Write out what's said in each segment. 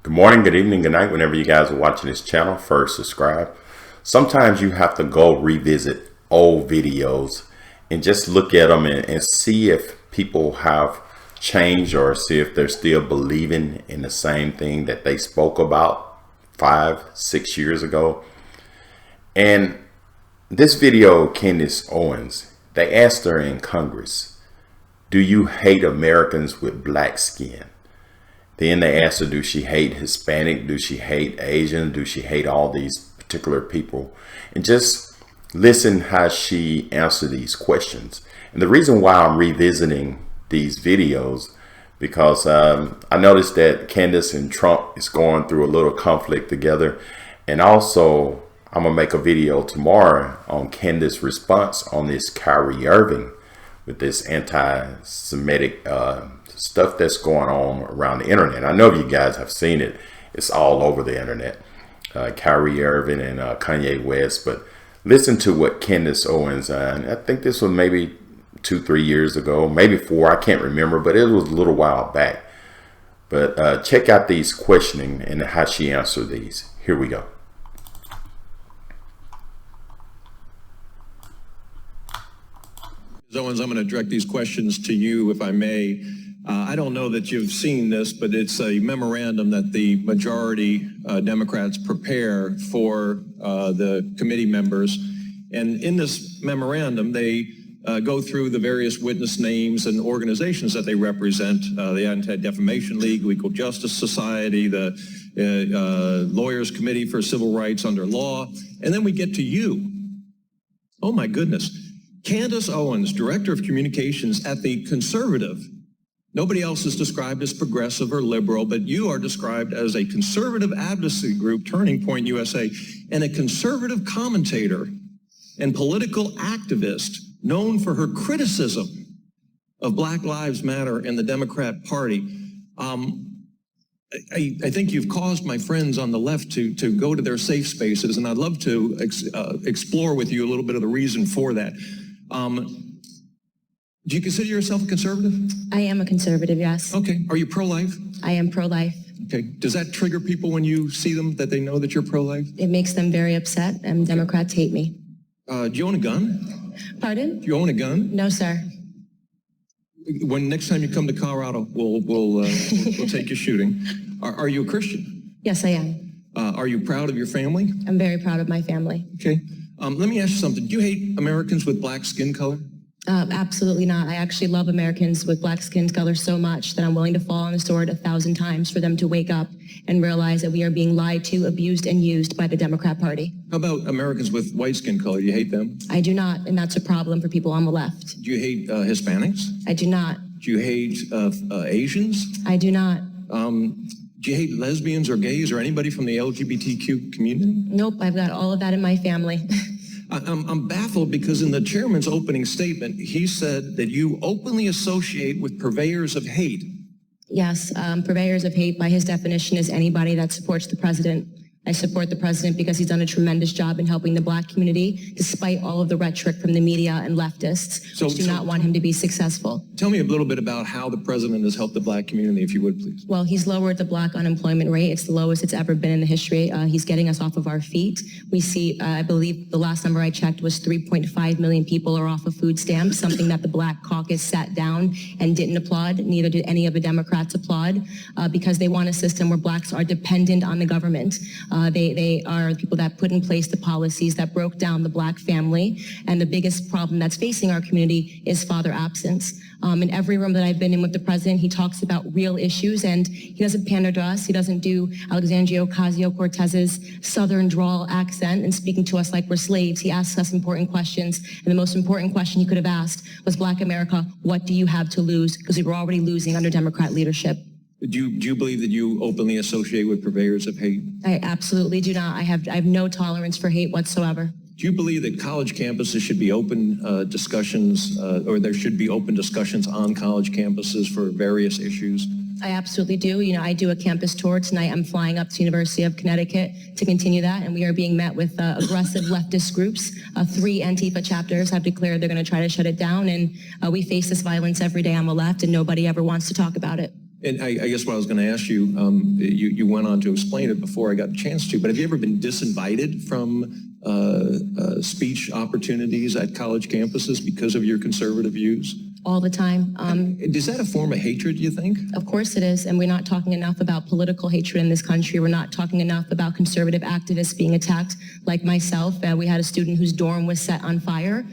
Good morning, good evening, good night, whenever you guys are watching this channel. First, subscribe. Sometimes you have to go revisit old videos and just look at them and see if people have changed or see if they're still believing in the same thing that they spoke about 5-6 years ago. And this video, Candace Owens, they asked her in Congress, do you hate Americans with black skin? Then they asked her, do she hate Hispanic? Do she hate Asian? Do she hate all these particular people? And just listen how she answered these questions. And the reason why I'm revisiting these videos, because I noticed that Candace and Trump is going through a little conflict together. And also, I'm going to make a video tomorrow on Candace's response on this Kyrie Irving with this anti-Semitic stuff that's going on around the internet. I know you guys have seen it. It's all over the internet. Kyrie Irving and Kanye West. But listen to what Candace Owens, and I think this was maybe 2-3 years ago, maybe 4, I can't remember, but it was a little while back. But check out these questioning and how she answered these. Here we go. Ms. Owens, I'm going to direct these questions to you, if I may. I don't know that you've seen this, but it's a memorandum that the majority Democrats prepare for the committee members. And in this memorandum, they go through the various witness names and organizations that they represent, the Anti-Defamation League, Equal Justice Society, the Lawyers Committee for Civil Rights Under Law. And then we get to you. Oh, my goodness. Candace Owens, Director of Communications at the Conservative. Nobody else is described as progressive or liberal, but you are described as a conservative advocacy group, Turning Point USA, and a conservative commentator and political activist known for her criticism of Black Lives Matter and the Democrat Party. I think you've caused my friends on the left to go to their safe spaces, and I'd love to explore with you a little bit of the reason for that. Do you consider yourself a conservative? I am a conservative, yes. Okay. Are you pro-life? I am pro-life. Okay. Does that trigger people when you see them, that they know that you're pro-life? It makes them very upset, and Democrats hate me. Do you own a gun? Pardon? Do you own a gun? No, sir. When next time you come to Colorado, we'll take you shooting. Are you a Christian? Yes, I am. Are you proud of your family? I'm very proud of my family. Okay. Let me ask you something. Do you hate Americans with black skin color? Absolutely not. I actually love Americans with black skin color so much that I'm willing to fall on the sword 1,000 times for them to wake up and realize that we are being lied to, abused, and used by the Democrat Party. How about Americans with white skin color? Do you hate them? I do not, and that's a problem for people on the left. Do you hate Hispanics? I do not. Do you hate Asians? I do not. Do you hate lesbians or gays or anybody from the LGBTQ community? Nope, I've got all of that in my family. I'm baffled because in the chairman's opening statement, he said that you openly associate with purveyors of hate. Yes, purveyors of hate by his definition is anybody that supports the president. I support the president because he's done a tremendous job in helping the black community, despite all of the rhetoric from the media and leftists, which do not want him to be successful. Tell me a little bit about how the president has helped the black community, if you would, please. Well, he's lowered the black unemployment rate. It's the lowest it's ever been in the history. He's getting us off of our feet. We see, I believe the last number I checked was 3.5 million people are off of food stamps, something that the Black Caucus sat down and didn't applaud. Neither did any of the Democrats applaud, because they want a system where blacks are dependent on the government. They are the people that put in place the policies that broke down the black family. And the biggest problem that's facing our community is father absence. In every room that I've been in with the president, he talks about real issues, and he doesn't pander to us. He doesn't do Alexandria Ocasio-Cortez's Southern drawl accent and speaking to us like we're slaves. He asks us important questions. And the most important question he could have asked was, Black America, what do you have to lose? Because we were already losing under Democrat leadership. Do you believe that you openly associate with purveyors of hate? I absolutely do not. I have no tolerance for hate whatsoever. Do you believe that college campuses should be open discussions, or there should be open discussions on college campuses for various issues? I absolutely do. You know, I do a campus tour tonight. I'm flying up to University of Connecticut to continue that, and we are being met with aggressive leftist groups. 3 Antifa chapters have declared they're going to try to shut it down, and we face this violence every day on the left, and nobody ever wants to talk about it. And I guess what I was going to ask you, you went on to explain it before I got a chance to, but have you ever been disinvited from speech opportunities at college campuses because of your conservative views? All the time. Is that a form of hatred, do you think? Of course it is, and we're not talking enough about political hatred in this country. We're not talking enough about conservative activists being attacked, like myself. We had a student whose dorm was set on fire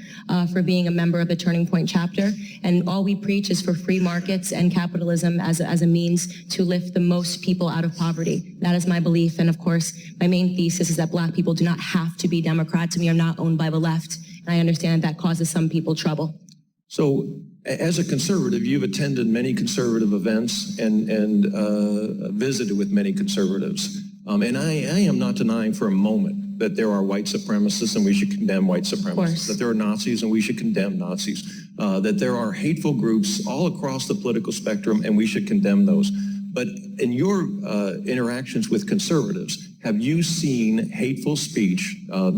for being a member of the Turning Point chapter, and all we preach is for free markets and capitalism as a means to lift the most people out of poverty. That is my belief, and of course, my main thesis is that Black people do not have to be Democrats, and we are not owned by the left, and I understand that causes some people trouble. So, as a conservative, you've attended many conservative events and visited with many conservatives. And I am not denying for a moment that there are white supremacists and we should condemn white supremacists, that there are Nazis and we should condemn Nazis, that there are hateful groups all across the political spectrum and we should condemn those. But in your interactions with conservatives, have you seen hateful speech,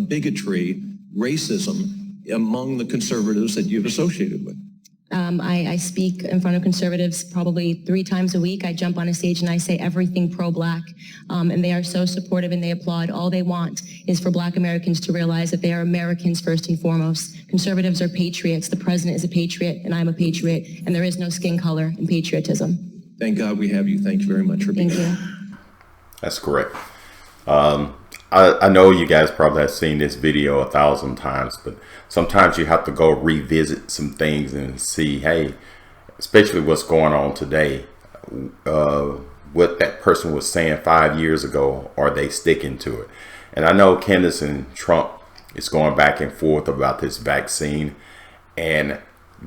bigotry, racism among the conservatives that you've associated with? I speak in front of conservatives probably 3 times a week. I jump on a stage and I say everything pro-Black, and they are so supportive and they applaud. All they want is for Black Americans to realize that they are Americans first and foremost. Conservatives are patriots. The president is a patriot, and I'm a patriot, and there is no skin color in patriotism. Thank God we have you. Thank you very much for being here. Thank you. That's correct. I know you guys probably have seen this video 1,000 times, but sometimes you have to go revisit some things and see, hey, especially what's going on today, what that person was saying 5 years ago, are they sticking to it? And I know Candace and Trump is going back and forth about this vaccine, and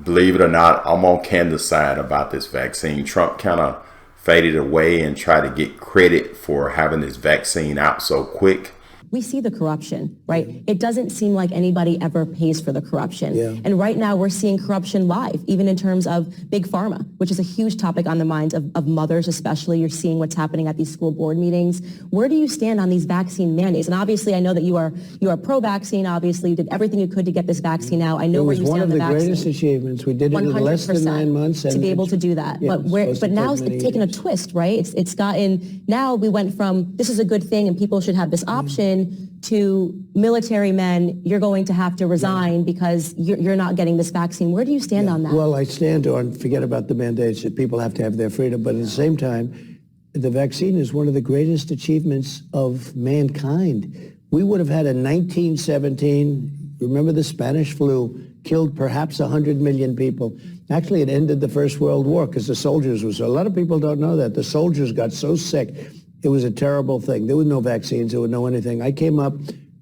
believe it or not, I'm on Candace's side about this vaccine. Trump kind of faded away and tried to get credit for having this vaccine out so quick. We see the corruption, right? It doesn't seem like anybody ever pays for the corruption. Yeah. And right now we're seeing corruption live, even in terms of big pharma, which is a huge topic on the minds of mothers especially. You're seeing what's happening at these school board meetings. Where do you stand on these vaccine mandates? And obviously I know that you are pro-vaccine, obviously. You did everything you could to get this vaccine out. I know where you stand on the vaccine. It was one of the greatest achievements. We did it in less than 9 months. To be able to do that. Yeah, but now it's taken a twist, right? It's gotten, now we went from this is a good thing and people should have this option to military men, you're going to have to resign because you're not getting this vaccine. Where do you stand on that? Well, I stand on, forget about the mandates, that people have to have their freedom, but at the same time, the vaccine is one of the greatest achievements of mankind. We would have had in 1917, remember the Spanish flu, killed perhaps 100 million people. Actually, it ended the First World War because the soldiers a lot of people don't know that. The soldiers got so sick. It was a terrible thing. There were no vaccines. There was no anything. I came up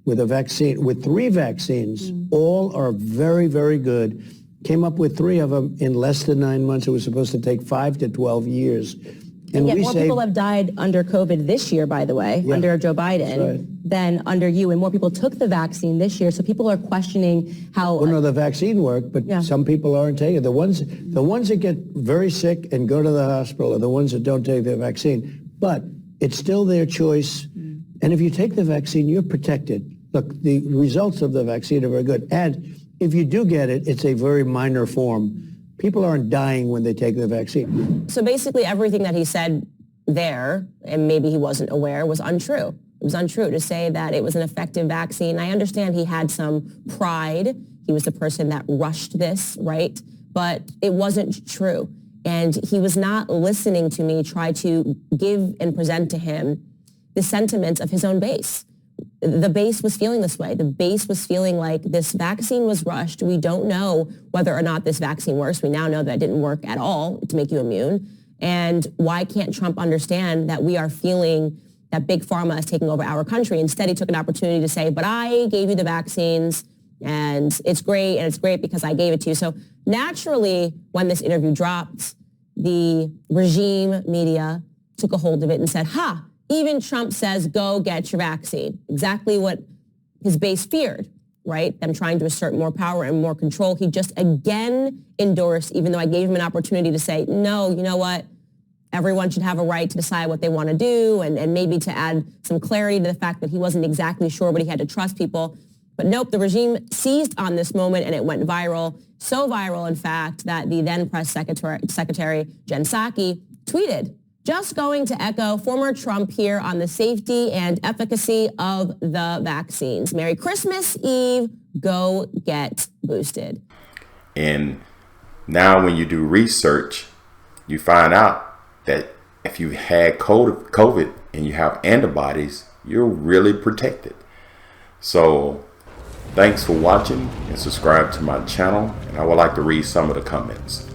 with a vaccine, with 3 vaccines. All are very, very good. Came up with 3 of them in less than 9 months. It was supposed to take 5 to 12 years. And yet more people have died under COVID this year, by the way, under Joe Biden, than under you. And more people took the vaccine this year. So people are questioning how... Well, no, the vaccine worked, but some people aren't taking it. The ones that get very sick and go to the hospital are the ones that don't take the vaccine. But it's still their choice. And if you take the vaccine, you're protected. Look, the results of the vaccine are very good. And if you do get it, it's a very minor form. People aren't dying when they take the vaccine. So basically everything that he said there, and maybe he wasn't aware, was untrue. It was untrue to say that it was an effective vaccine. I understand he had some pride. He was the person that rushed this, right? But it wasn't true. And he was not listening to me try to give and present to him the sentiments of his own base. The base was feeling this way. The base was feeling like this vaccine was rushed. We don't know whether or not this vaccine works. We now know that it didn't work at all to make you immune. And why can't Trump understand that we are feeling that big pharma is taking over our country? Instead, he took an opportunity to say, but I gave you the vaccines and it's great because I gave it to you. So naturally, when this interview dropped, the regime media took a hold of it and said, even Trump says, go get your vaccine. Exactly what his base feared, right? Them trying to assert more power and more control. He just again endorsed, even though I gave him an opportunity to say, no, you know what? Everyone should have a right to decide what they want to do and maybe to add some clarity to the fact that he wasn't exactly sure, but he had to trust people. But nope, the regime seized on this moment and it went viral. So viral, in fact, that the then press secretary, Jen Psaki, tweeted Just going to echo former Trump here on the safety and efficacy of the vaccines. Merry Christmas Eve. Go get boosted. And now when you do research, you find out that if you had COVID and you have antibodies, you're really protected. So thanks for watching and subscribe to my channel. And I would like to read some of the comments.